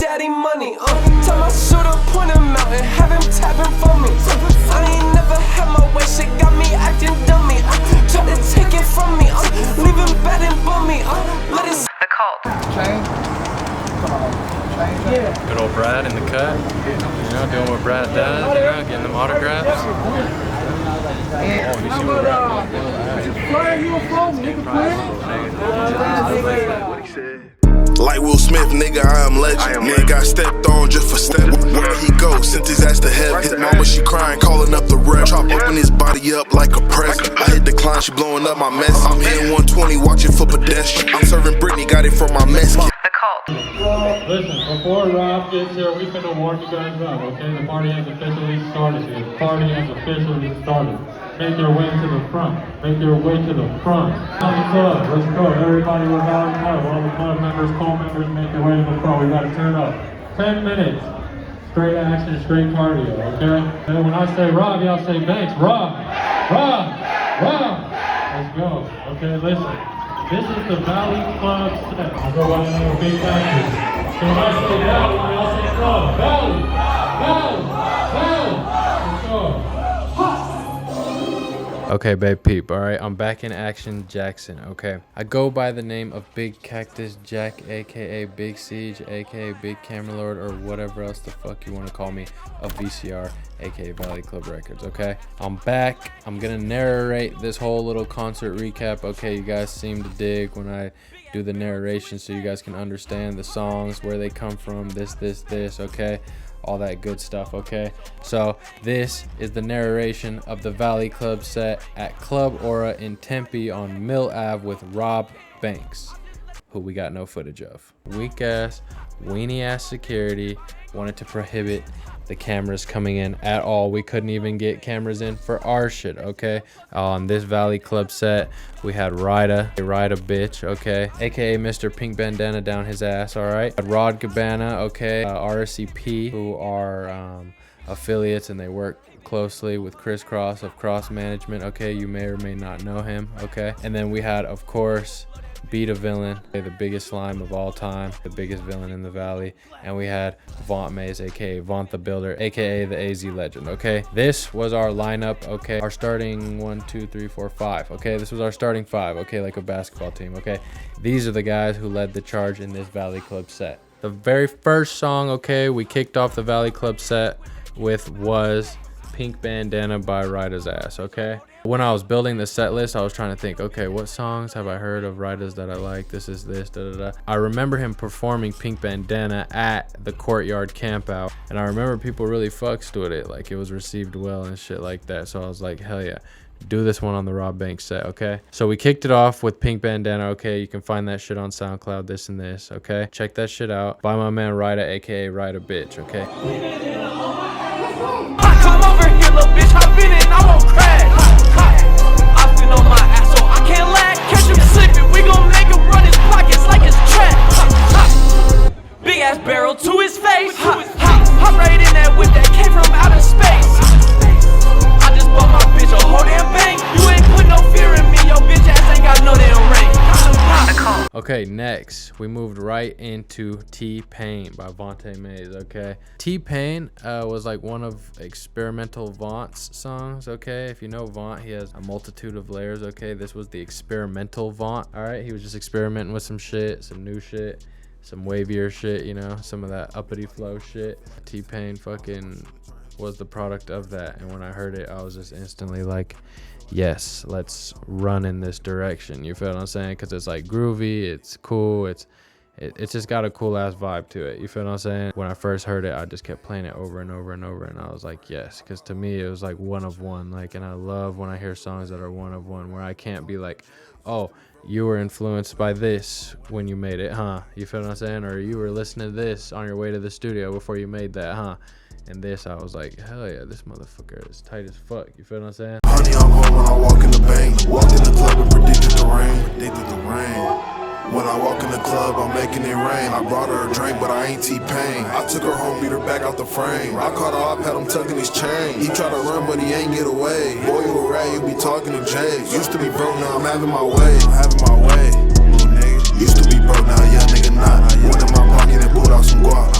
daddy money. Tell my shooter point him out and have him tapping for me. I ain't never had my way, shit got me acting dummy. Try to take it from me, leaving bad and bummy. Let it the cult. Change. Yeah. Good old Brad in the cut. You know, doing what Brad does, you know, getting them autographs. Oh, you see what Brad did? Like Will Smith, nigga, I am legend. Nigga got stepped on just for step. Where he go, sent his ass to heaven. Hit mama, she crying, calling up the rep. Chop open his body up like a present. I hit decline, she blowing up my mess. I'm hitting 120, watching for pedestrian. I'm serving Britney, got it from my mess. The cult. Listen, before Rob gets here, we finna warm you guys up, okay? The party has officially started here. The party has officially started. Make your way to the front. Make your way to the front. Valley Club, let's go. Everybody with Valley Club. All the club members, co-members, make your way to the front. We gotta turn up. 10 minutes. Straight action, straight cardio, okay? And when I say Rob, y'all say Banks. Rob! Rob! Rob! Let's go. Okay, listen. This is the Valley Club set. I'll go by the name of Big Factors. So when I say Valley, y'all say Club. Valley! Valley! Valley! Let's go. Okay, babe peep, alright? I'm back in action, Jackson, okay? I go by the name of Big Cactus Jack, aka Big Siege, aka Big Camera Lord, or whatever else the fuck you want to call me, of VCR, aka Valley Club Records, okay? I'm back. I'm gonna narrate this whole little concert recap, okay? You guys seem to dig when I do the narration so you guys can understand the songs, where they come from, this, okay? All that good stuff, okay? So this is the narration of the Valley Club set at Club Aura in Tempe on Mill Ave with Rob Banks, who we got no footage of. Weak ass, weenie ass security wanted to prohibit the cameras coming in at all. We couldn't even get cameras in for our shit, okay? On this Valley Club set, we had RYDA, bitch, okay? AKA Mr. Pink Bandana down his ass, all right? GABANNA, okay? RCP, who are affiliates, and they work closely with Crisscross of Cross Management, okay? You may or may not know him, okay? And then we had, of course, Beat a Villain, the biggest slime of all time, the biggest villain in the valley. And we had VONTE MAYS, aka Vaunt the Builder, aka the AZ Legend, okay? This was our lineup, okay? Our starting 1, 2, 3, 4, 5, okay? This was our starting 5, okay? Like a basketball team, okay? These are the guys who led the charge in this Valley Club set. The very first song, okay, we kicked off the Valley Club set with was Pink Bandana by RYDA's ass, okay? When I was building the set list, I was trying to think, okay, what songs have I heard of RYDA's that I like? This is this, da da da. I remember him performing Pink Bandana at the Courtyard Campout, and I remember people really fucks with it, like it was received well and shit like that. So I was like, hell yeah, do this one on the Rob Banks set, okay? So we kicked it off with Pink Bandana, okay? You can find that shit on SoundCloud, this and this, okay? Check that shit out by my man RYDA, aka RYDA Bitch, okay? come over here, little bitch, hop in it and I won't crash. I've been on my ass, so I can't lag. Catch him slipping, we gon' make him run his pockets like it's trash. Big ass barrel to his face. Hop right in that whip that came from outer space. I just bought my bitch a whole damn bank. You ain't put no fear in me, your bitch ass ain't got no damn ring. Okay, next we moved right into T-Pain by VONTE MAYS, okay? T-Pain was like one of experimental Vaunt's songs, okay? If you know Vaunt, he has a multitude of layers, okay? This was the experimental Vaunt, all right? He was just experimenting with some shit, some new shit, some wavier shit, you know, some of that uppity flow shit. T-Pain fucking was the product of that, and when I heard it, I was just instantly like, yes, let's run in this direction. You feel what I'm saying? Because it's like groovy, it's cool, it's just got a cool ass vibe to it. You feel what I'm saying? When I first heard it, I just kept playing it over and over and over, and I was like, yes, because to me it was like one of one. Like, and I love when I hear songs that are one of one, where I can't be like, oh, you were influenced by this when you made it, huh? You feel what I'm saying? Or you were listening to this on your way to the studio before you made that, huh? And this, I was like, hell yeah, this motherfucker is tight as fuck. You feel what I'm saying? Honey, I'm home when I walk in the bank. Walk in the club and predicted the rain. When I walk in the club, I'm making it rain. I brought her a drink, but I ain't T-Pain. I took her home, beat her back out the frame. I caught her up, had him tucking his chain. He tried to run, but he ain't get away. Boy, you a rat, you be talking to Jay. Used to be broke, now I'm having my way. Used to be broke, now young nigga not. One in my pocket and pulled out some guap.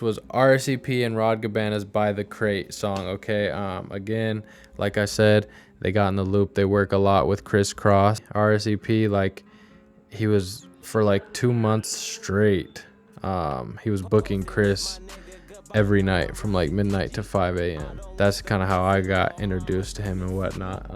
was RCP and Rod Gabanna's By the Crate song, okay? Again, like I said, they got in the loop. They work a lot with Chris Cross. RCP, like, he was for like 2 months straight. He was booking Chris every night from like midnight to 5 a.m. That's kind of how I got introduced to him and whatnot.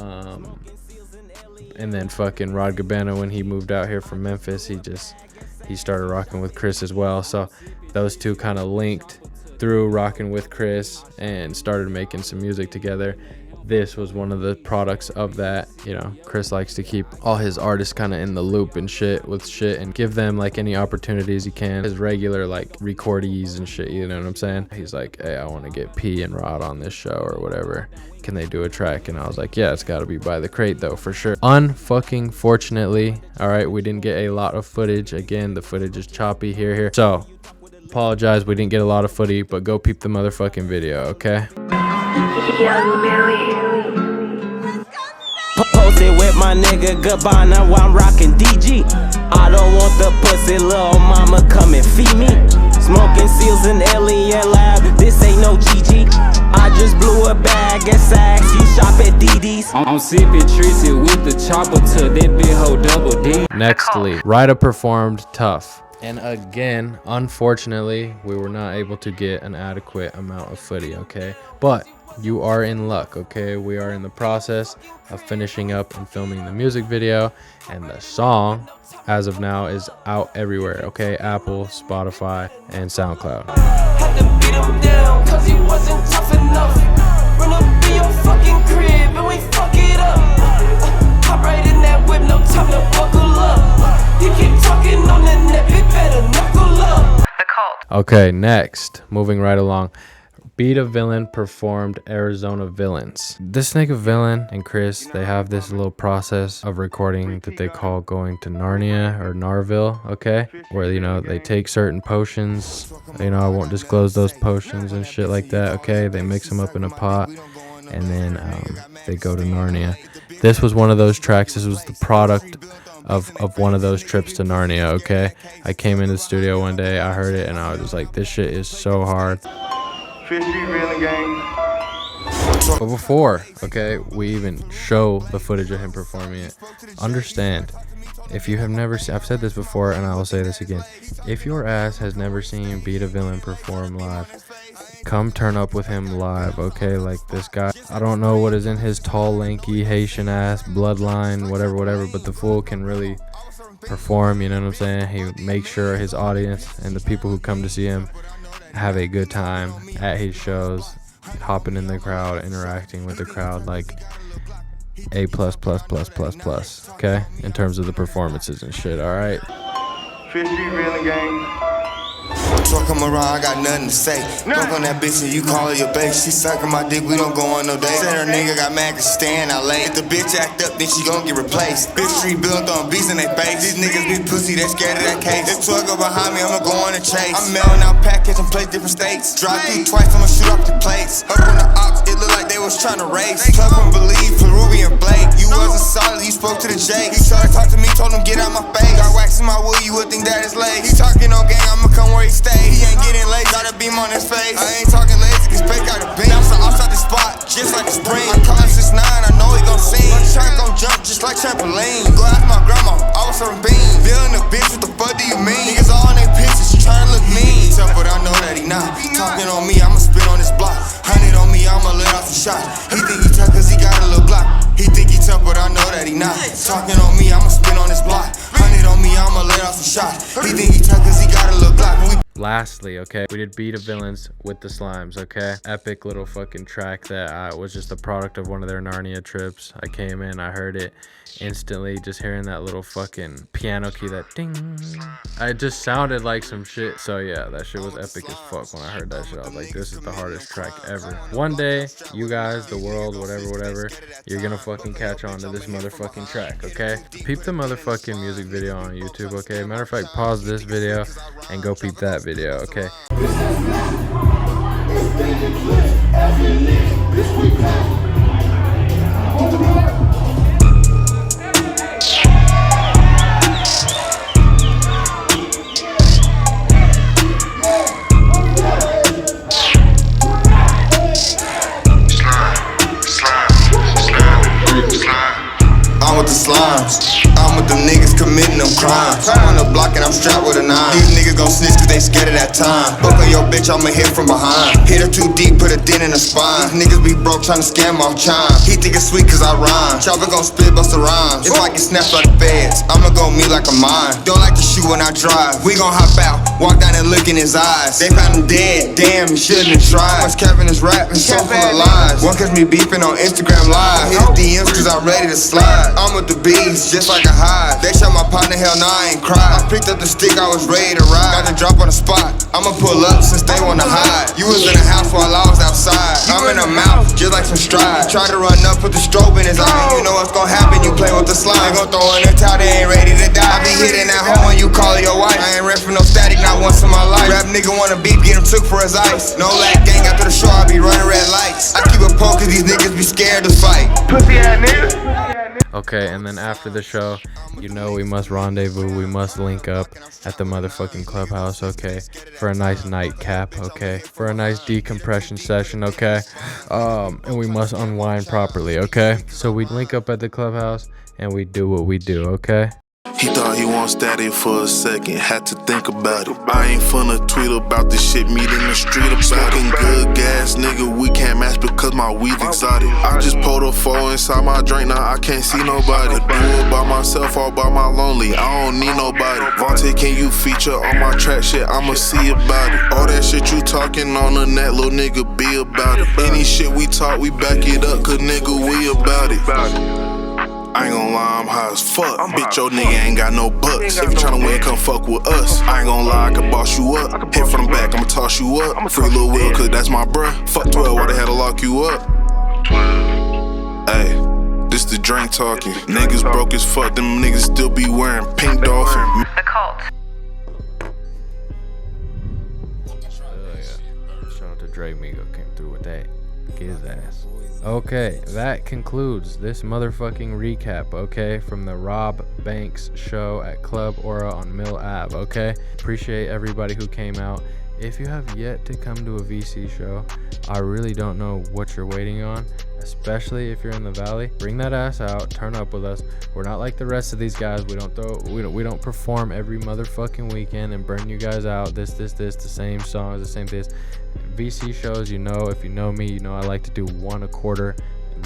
And then fucking Rod Gabanna, when he moved out here from Memphis, he started rocking with Chris as well. So those two kind of linked through rocking with Chris and started making some music together. This was one of the products of that. You know, Chris likes to keep all his artists kind of in the loop and shit with shit and give them like any opportunities he can. His regular like recordees and shit, you know what I'm saying? He's like, hey, I want to get P and Rod on this show or whatever. Can they do a track? And I was like, yeah, it's got to be By the Crate though, for sure. Unfucking fortunately, all right, we didn't get a lot of footage. Again, the footage is choppy here. So apologize, we didn't get a lot of footage, but go peep the motherfucking video, okay? Young Millie. Posted with my nigga GABANNA while I'm rocking DG. I don't want the pussy, little mama come and feed me. Smoking seals in alien lab, this ain't no GG. I just blew a bag at Saks, you shop at DD's. I'm sipping Tracy with the chopper to that big hoe double D. Nextly, RYDA performed Tough. And again, unfortunately, we were not able to get an adequate amount of footage, okay? But you are in luck, okay? We are in the process of finishing up and filming the music video, and the song, as of now, is out everywhere, okay? Apple, Spotify, and SoundCloud. Had to beat him down, cause he wasn't tough enough. Run up in your fucking crib and we fuck it up. Hop right in that whip, no time to buckle up. You keep talking on the net, it better knuckle up. The Cult. Okay, next, moving right along. Beat a Villain performed Arizona Villains. This nigga Villain and Chris, they have this little process of recording that they call going to Narnia or Narville, okay? Where, you know, they take certain potions, you know, I won't disclose those potions and shit like that, okay? They mix them up in a pot and then they go to Narnia. This was one of those tracks. This was the product of one of those trips to Narnia, okay? I came into the studio one day, I heard it, and I was just like, this shit is so hard. But before, okay, we even show the footage of him performing it, understand, if you have never seen, I've said this before and I will say this again, if your ass has never seen Beat a Villain perform live, come turn up with him live, okay? Like, this guy, I don't know what is in his tall, lanky, Haitian ass bloodline, whatever, but the fool can really perform, you know what I'm saying? He makes sure his audience and the people who come to see him have a good time at his shows, hopping in the crowd, interacting with the crowd, like A++++++, okay? In terms of the performances and shit, all right? Truck come around, I got nothing to say. Fuck on that bitch and you call her your babe. She sucking my dick, we don't go on no date. Said her nigga got mad cause she stay in LA. If the bitch act up, then she gon' get replaced. Bitch street built on beats in they face. These niggas be pussy, they scared of that case. If truck go behind me, I'ma go on a chase. I'm mailing out package and play different states. Drive through twice, I'ma shoot off the plates. Up on the ops, it look like they was trying to race. Club wouldn't believe Peruvian Blake. You wasn't solid, you spoke to the J. He tried to talk to me, told him get out my face. Got wax in my wood, you would think that is late. He talking on gang, I'ma come where he stay. He ain't getting late, got a beam on his face. I ain't talking lazy, cause fake got a beam. Bounce outside the spot, just like a spring. I call him 6'9", I know he gon' sing. My track gon' jump just like trampoline. Go ask my grandma, I was serving beans. Feeling the bitch, what the fuck do you mean? Niggas all in they pictures, she tryna look mean. Tough, but I know that he not. Talking on me, I'ma spit on this block. 100 on me, I'ma let off a shot. He think he tough cause he got a little block. He think he tough, but I know that he not. Talking on me, I'ma spit on this block. 100 on me, I'ma let off a shot. He think he tough cause he got a little block. Lastly, okay, we did Beat a Villains with the Slimes, okay? Epic little fucking track that was just a product of one of their Narnia trips. I came in, I heard it instantly, just hearing that little fucking piano key, that ding. It just sounded like some shit. So yeah, that shit was epic as fuck. When I heard that shit, I was like, this is the hardest track ever. One day, you guys, the world, whatever, you're gonna fucking catch on to this motherfucking track, okay? Peep the motherfucking music video on YouTube, okay? Matter of fact, pause this video and go peep that video, okay? with the slimes. I'm with them niggas committing them crimes. I'm on the block and I'm strapped with a 9. These niggas gon' snitch cause they scared of that time. Fuck on your bitch, I'ma hit from behind. Hit her too deep, put a dent in the spine. These niggas be broke tryna scam off chime. He think it's sweet cause I rhyme. Chopper gon' spit, bust the rhymes. If I get snapped by the feds, I'ma go me like a mine. Don't like to shoot when I drive. We gon' hop out, walk down and look in his eyes. They found him dead, damn, he shouldn't have tried. Much Kevin is rap, his so full of lies. One catch me beefing on Instagram Live. Hit DMs cause I'm ready to slide. I'm with the bees, just like a hive. They shot my partner, hell nah, I ain't cry. I picked up the stick, I was ready to ride. Got the drop on the spot, I'ma pull up since they wanna hide. You was in the house while I was outside. I'm in the mouth, just like some stride. Try to run up, put the strobe in his eye. You know what's gon' happen, you play with the slime. They gon' throw in the towel, they ain't ready to die. I be hitting that home when you call your wife. I ain't reppin' no static, not once in my life. Rap nigga wanna beef, get him took for his ice. No lag gang after the show, I be running red lights. I keep a poke cause these niggas be scared to fight. Pussy ass nigga. Okay, and then after the show, you know we must rendezvous, we must link up at the motherfucking clubhouse, okay, for a nice nightcap, okay, for a nice decompression session, okay, and we must unwind properly, okay. So we link up at the clubhouse and we do what we do, okay. He thought he want static for a second, had to think about it. I ain't finna tweet about this shit, meet in the street about Smoking good gas, nigga, we can't match because my weed exotic. I just pulled a 4 inside my drink, now I can't see nobody. Do it by myself all by my lonely, I don't need nobody. Vonte, can you feature on my track shit, I'ma see about it. All that shit you talking on the net, little nigga, be about it. Any shit we talk, we back it up, cause nigga, we about it. I ain't gon' lie, I'm high as fuck. Bitch, your nigga ain't got no bucks. If you tryna win, come fuck with us. I ain't gon' lie, I can boss you up. Hit from the back, I'ma toss you up. Free Lil Will, cause that's my bruh. Fuck 12, why they had to lock you up? Hey, this the drink talking. Niggas broke as fuck, them niggas still be wearing pink dolphin. The cult. Shout out to Dre Migo, came through with that. Get his ass. Okay, that concludes this motherfucking recap, okay, from the ROBB Banks show at Club Aura on Mill Ave, okay? Appreciate everybody who came out. If you have yet to come to a VC show, I really don't know what you're waiting on, especially if you're in the Valley. Bring that ass out, turn up with us. We're not like the rest of these guys. We don't perform every motherfucking weekend and burn you guys out. This, the same songs, the same this. VC shows, you know, if you know me, you know I like to do 1 a quarter,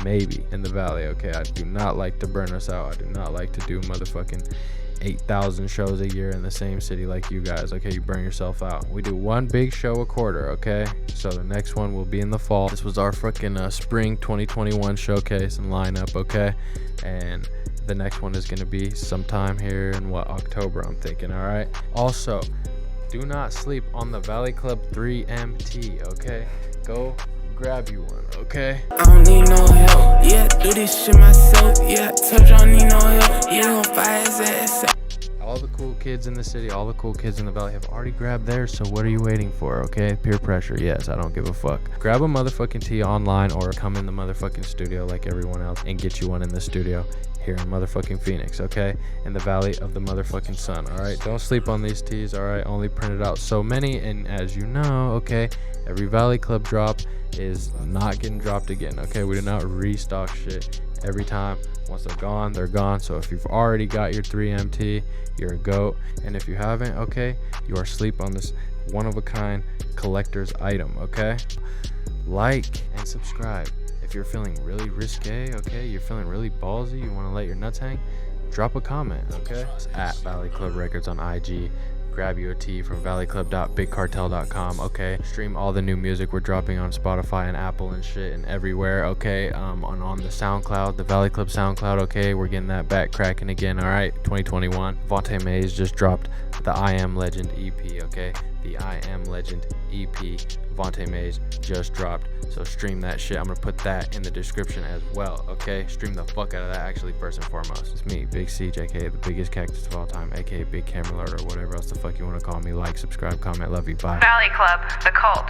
maybe, in the Valley, okay? I do not like to burn us out. I do not like to do motherfucking 8,000 shows a year in the same city like you guys, okay? You burn yourself out. We do 1 big show a quarter, okay? So the next one will be in the fall. This was our freaking spring 2021 showcase and lineup, okay? And the next one is going to be sometime here in October, I'm thinking, all right? Also, do not sleep on the Valley Club 3MT, okay? Go grab you one, okay? I don't need no help, yeah, do this shit myself, yeah, told you I don't need no help, you gon' fire his ass up. All the cool kids in the city, all the cool kids in the Valley have already grabbed theirs, so what are you waiting for, okay? Peer pressure, yes, I don't give a fuck. Grab a motherfucking tee online or come in the motherfucking studio like everyone else and get you one in the studio here in motherfucking Phoenix, okay? In the Valley of the motherfucking Sun, all right? Don't sleep on these tees, all right? Only printed out so many, and as you know, okay, every Valley Club drop is not getting dropped again, okay? We do not restock shit every time. Once they're gone, they're gone. So if you've already got your 3MT, you're a goat. And if you haven't, okay, you are asleep on this one-of-a-kind collector's item, okay? Like and subscribe. If you're feeling really risque, okay, you're feeling really ballsy, you want to let your nuts hang, drop a comment, okay? It's at Valley Club Records on IG. Grab you a tee from valleyclub.bigcartel.com, okay? Stream all the new music we're dropping on Spotify and Apple and shit and everywhere, okay? On the SoundCloud, the Valley Club SoundCloud, okay? We're getting that back cracking again, all right? 2021. VONTE MAYS just dropped the I Am Legend EP, okay? The I Am Legend EP, VONTE MAYS just dropped. So stream that shit. I'm gonna put that in the description as well, okay? Stream the fuck out of that, actually, first and foremost. It's me, Big CJ, aka the biggest cactus of all time, aka Big Camera Lord, or whatever else the fuck you wanna call me. Like, subscribe, comment, love you, bye. Valley Club, the cult.